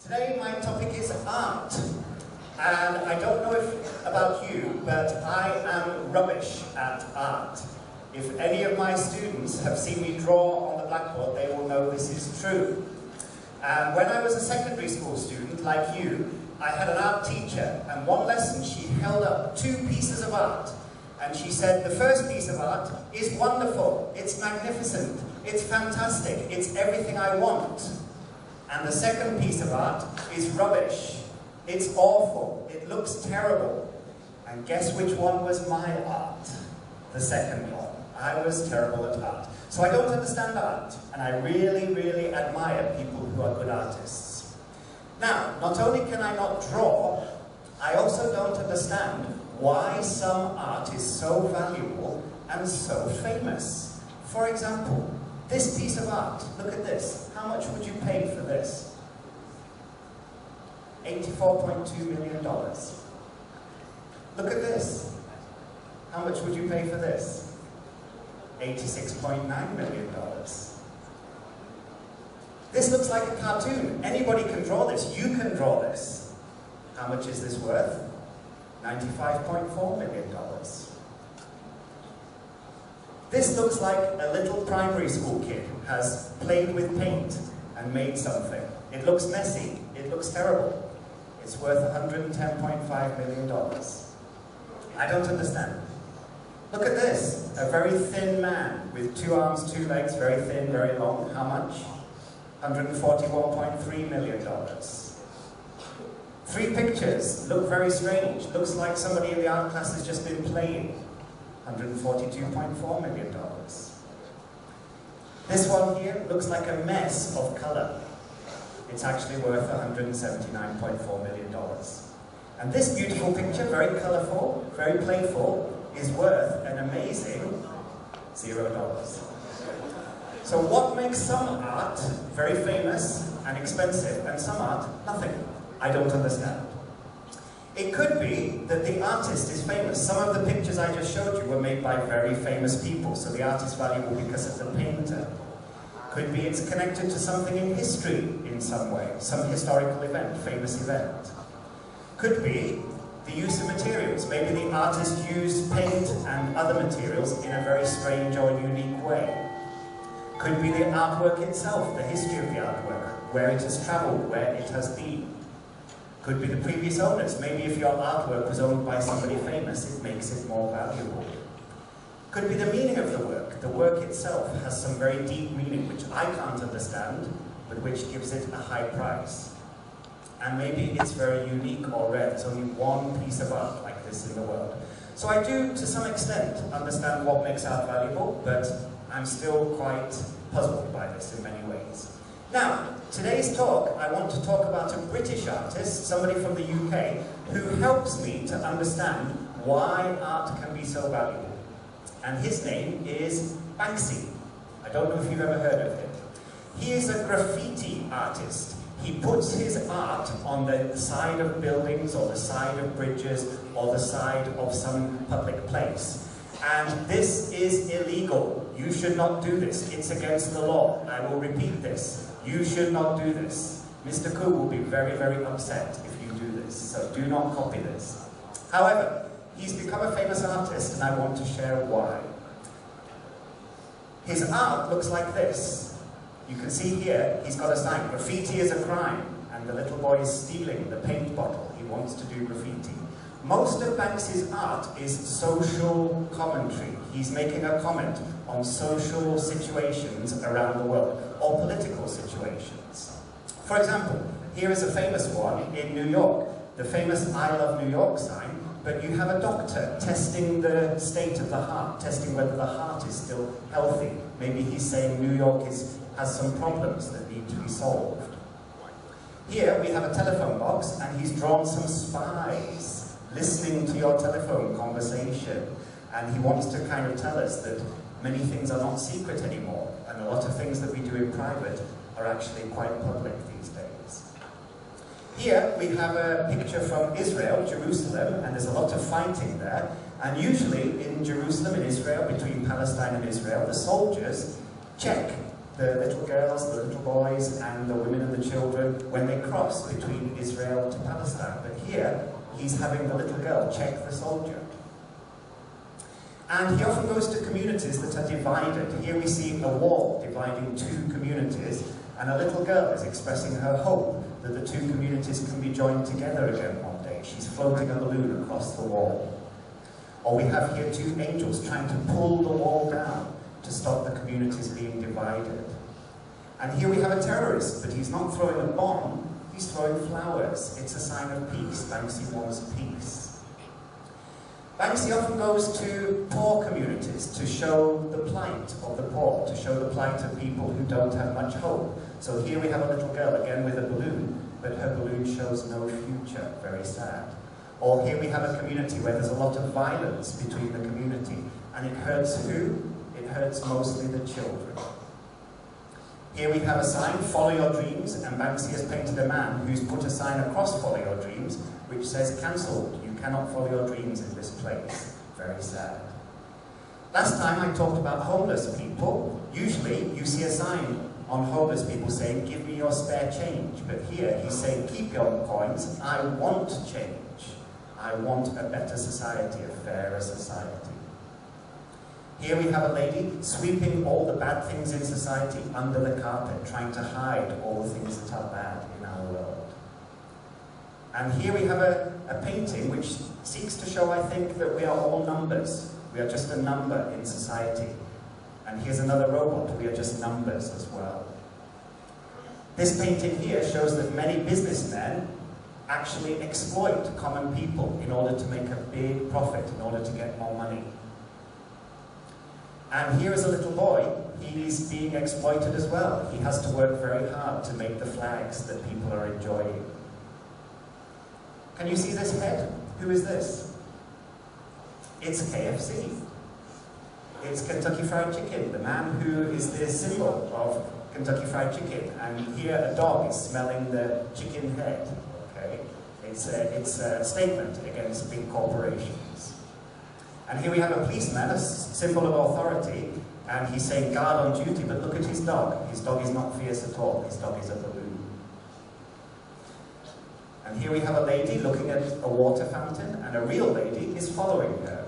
Today my topic is art, and I don't know about you, but I am rubbish at art. If any of my students have seen me draw on the blackboard, they will know this is true. And when I was a secondary school student, like you, I had an art teacher, and one lesson she held up two pieces of art, and she said, the first piece of art is wonderful, it's magnificent, it's fantastic, it's everything I want. And the second piece of art is rubbish. It's awful. It looks terrible. And guess which one was my art? The second one. I was terrible at art. So I don't understand art, and I really, really admire people who are good artists. Now, not only can I not draw, I also don't understand why some art is so valuable and so famous. For example, this piece of art, look at this. How much would you pay for this? $84.2 million. Look at this. How much would you pay for this? $86.9 million. This looks like a cartoon. Anybody can draw this. You can draw this. How much is this worth? $95.4 million. This looks like a little primary school kid has played with paint and made something. It looks messy. It looks terrible. It's worth $110.5 million. I don't understand. Look at this. A very thin man with 2 arms, 2 legs, very thin, very long. How much? $141.3 million. 3 pictures look very strange. Looks like somebody in the art class has just been playing. $142.4 million. This one here looks like a mess of colour. It's actually worth $179.4 million. And this beautiful picture, very colourful, very playful, is worth an amazing $0. So what makes some art very famous and expensive, and some art nothing? I don't understand. It could be that the artist is famous. Some of the pictures I just showed you were made by very famous people, so the art is valuable because of the painter. Could be it's connected to something in history in some way, some historical event, famous event. Could be the use of materials. Maybe the artist used paint and other materials in a very strange or unique way. Could be the artwork itself, the history of the artwork, where it has traveled, where it has been. Could be the previous owners. Maybe if your artwork was owned by somebody famous, it makes it more valuable. Could be the meaning of the work. The work itself has some very deep meaning which I can't understand, but which gives it a high price. And maybe it's very unique or rare. There's only one piece of art like this in the world. So I do, to some extent, understand what makes art valuable, but I'm still quite puzzled by this in many ways. Now, today's talk, I want to talk about a British artist, somebody from the UK, who helps me to understand why art can be so valuable. And his name is Banksy. I don't know if you've ever heard of him. He is a graffiti artist. He puts his art on the side of buildings, or the side of bridges, or the side of some public place. And this is illegal. You should not do this. It's against the law. I will repeat this. You should not do this. Mr. Koo will be very, very upset if you do this, so do not copy this. However, he's become a famous artist, and I want to share why. His art looks like this. You can see here, he's got a sign, graffiti is a crime, and the little boy is stealing the paint bottle. He wants to do graffiti. Most of Banksy's art is social commentary. He's making a comment on social situations around the world, or political situations. For example, here is a famous one in New York, the famous I Love New York sign, but you have a doctor testing the state of the heart, testing whether the heart is still healthy. Maybe he's saying New York has some problems that need to be solved. Here we have a telephone box, and he's drawn some spies listening to your telephone conversation, and he wants to kind of tell us that many things are not secret anymore, and a lot of things that we do in private are actually quite public these days. Here we have a picture from Israel, Jerusalem, and there's a lot of fighting there, and usually in Jerusalem, in Israel, between Palestine and Israel, the soldiers check the little girls, the little boys, and the women and the children when they cross between Israel to Palestine. But here, he's having the little girl check the soldier. And he often goes to communities that are divided. Here we see a wall dividing two communities, and a little girl is expressing her hope that the two communities can be joined together again one day. She's floating a balloon across the wall. Or we have here two angels trying to pull the wall down to stop the communities being divided. And here we have a terrorist, but he's not throwing a bomb, he's throwing flowers. It's a sign of peace. Banksy wants peace. Banksy often goes to poor communities to show the plight of the poor, to show the plight of people who don't have much hope. So here we have a little girl, again with a balloon, but her balloon shows no future, very sad. Or here we have a community where there's a lot of violence between the community, and it hurts who? It hurts mostly the children. Here we have a sign, follow your dreams, and Banksy has painted a man who's put a sign across follow your dreams, which says cancelled. You cannot follow your dreams in this place. Very sad. Last time I talked about homeless people. Usually you see a sign on homeless people saying, give me your spare change. But here he's saying, keep your coins. I want change. I want a better society, a fairer society. Here we have a lady sweeping all the bad things in society under the carpet, trying to hide all the things that are bad in our world. And here we have a painting which seeks to show, I think, that we are all numbers. We are just a number in society. And here's another robot. We are just numbers as well. This painting here shows that many businessmen actually exploit common people in order to make a big profit, in order to get more money. And here is a little boy. He's being exploited as well. He has to work very hard to make the flags that people are enjoying. Can you see this head? Who is this? It's KFC. It's Kentucky Fried Chicken, the man who is the symbol of Kentucky Fried Chicken. And here a dog is smelling the chicken head. Okay? It's a statement against big corporations. And here we have a policeman, a symbol of authority, and he's saying guard on duty, but look at his dog. His dog is not fierce at all. His dog is a balloon. And here we have a lady looking at a water fountain, and a real lady is following her.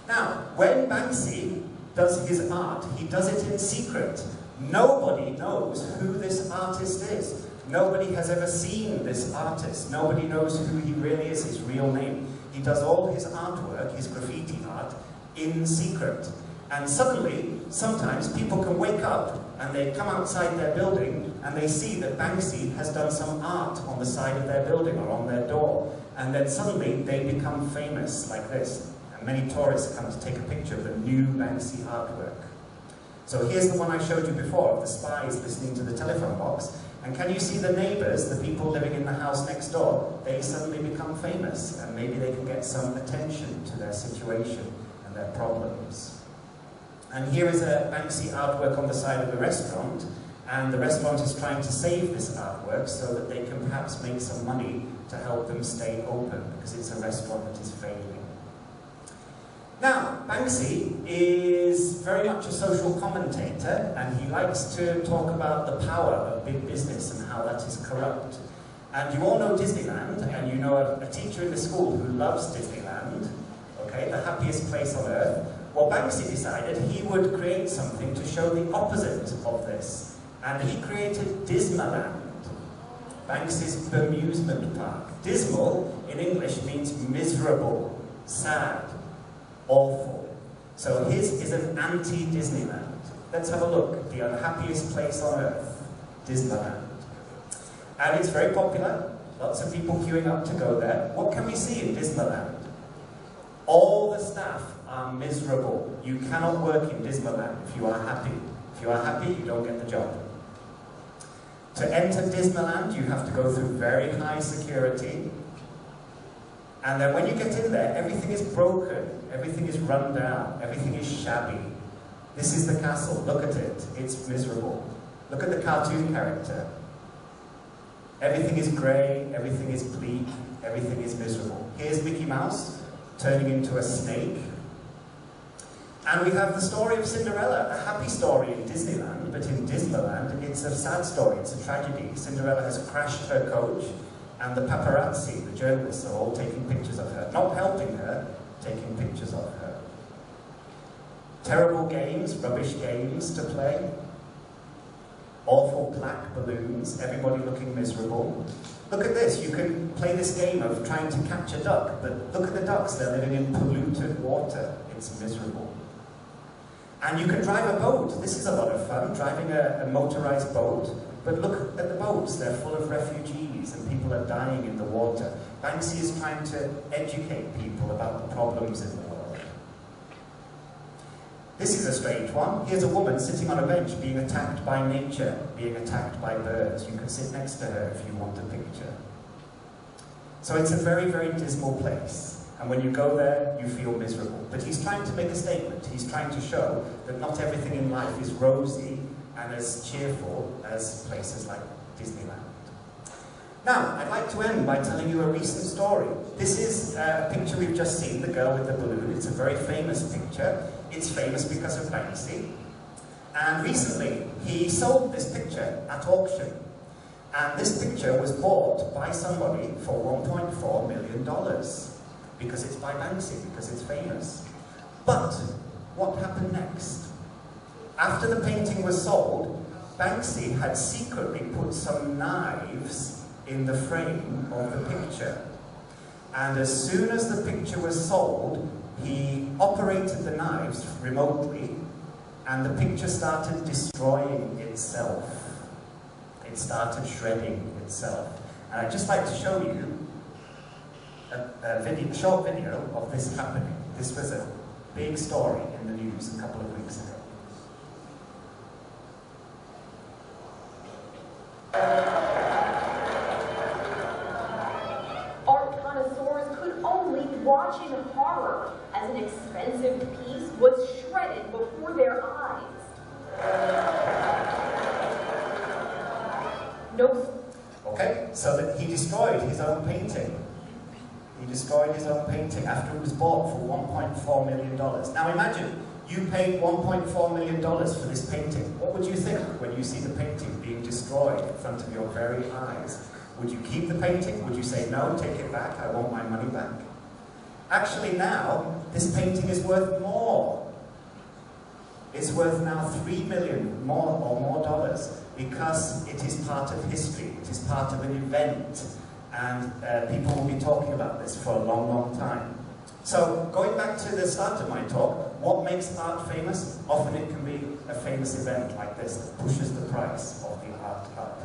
Now, when Banksy does his art, he does it in secret. Nobody knows who this artist is. Nobody has ever seen this artist. Nobody knows who he really is, his real name. He does all his artwork, his graffiti art, in secret. And suddenly, sometimes people can wake up and they come outside their building and they see that Banksy has done some art on the side of their building or on their door. And then suddenly they become famous like this. And many tourists come to take a picture of the new Banksy artwork. So here's the one I showed you before of the spies listening to the telephone box. And can you see the neighbors, the people living in the house next door? They suddenly become famous, and maybe they can get some attention to their situation and their problems. And here is a Banksy artwork on the side of the restaurant, and the restaurant is trying to save this artwork so that they can perhaps make some money to help them stay open, because it's a restaurant that is failing. Now, Banksy is very much a social commentator, and he likes to talk about the power of big business and how that is corrupt. And you all know Disneyland, and you know a teacher in the school who loves Disneyland, okay, the happiest place on earth. Well, Banksy decided he would create something to show the opposite of this, and he created Dismaland, Banksy's bemusement park. Dismal, in English, means miserable, sad, awful. So his is an anti-Disneyland. Let's have a look. The unhappiest place on earth, Disneyland. And it's very popular. Lots of people queuing up to go there. What can we see in Disneyland? All the staff are miserable. You cannot work in Disneyland if you are happy. If you are happy, you don't get the job. To enter Disneyland, you have to go through very high security. And then when you get in there, everything is broken, everything is run down, everything is shabby. This is the castle, look at it, it's miserable. Look at the cartoon character. Everything is grey, everything is bleak, everything is miserable. Here's Mickey Mouse turning into a snake. And we have the story of Cinderella, a happy story in Disneyland, but in Disneyland it's a sad story, it's a tragedy. Cinderella has crashed her coach, and the paparazzi, the journalists, are all taking pictures of her. Not helping her, taking pictures of her. Terrible games, rubbish games to play. Awful black balloons, everybody looking miserable. Look at this, you can play this game of trying to catch a duck, but look at the ducks, they're living in polluted water. It's miserable. And you can drive a boat. This is a lot of fun, driving a motorized boat. But look at the boats, they're full of refugees and people are dying in the water. Banksy is trying to educate people about the problems in the world. This is a strange one. Here's a woman sitting on a bench being attacked by nature, being attacked by birds. You can sit next to her if you want a picture. So it's a very, very dismal place. And when you go there, you feel miserable. But he's trying to make a statement. He's trying to show that not everything in life is rosy and as cheerful as places like Disneyland. Now, I'd like to end by telling you a recent story. This is a picture we've just seen, the girl with the balloon. It's a very famous picture. It's famous because of Banksy. And recently, he sold this picture at auction. And this picture was bought by somebody for $1.4 million. Because it's by Banksy, because it's famous. But what happened next? After the painting was sold, Banksy had secretly put some knives in the frame of the picture. And as soon as the picture was sold, he operated the knives remotely, and the picture started destroying itself. It started shredding itself. And I'd just like to show you a short video of this happening. This was a big story in the news a couple of weeks ago. Art connoisseurs could only watch in horror as an expensive piece was shredded before their eyes. Okay, so that he destroyed his own painting. He destroyed his own painting after it was bought for $1.4 million. Now imagine, you paid $1.4 million for this painting. What would you think when you see the painting being destroyed in front of your very eyes? Would you keep the painting? Would you say, no, take it back, I want my money back? Actually now, this painting is worth more. It's worth now $3 million more dollars, because it is part of history, it is part of an event. And people will be talking about this for a long, long time. So, going back to the start of my talk, what makes art famous? Often it can be a famous event like this that pushes the price of the art up.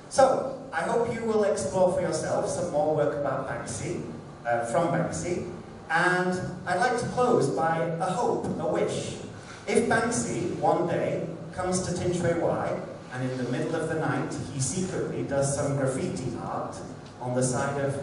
So, I hope you will explore for yourself some more work about Banksy, from Banksy. And I'd like to close by a hope, a wish. If Banksy, one day, comes to Tinchway Y, and in the middle of the night, he secretly does some graffiti art on the side of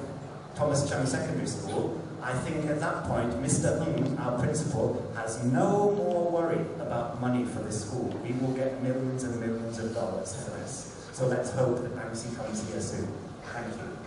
Thomas Chung Secondary School, I think at that point, Mr. our principal, has no more worry about money for this school. We will get millions and millions of dollars for this. So let's hope that Banksy comes here soon. Thank you.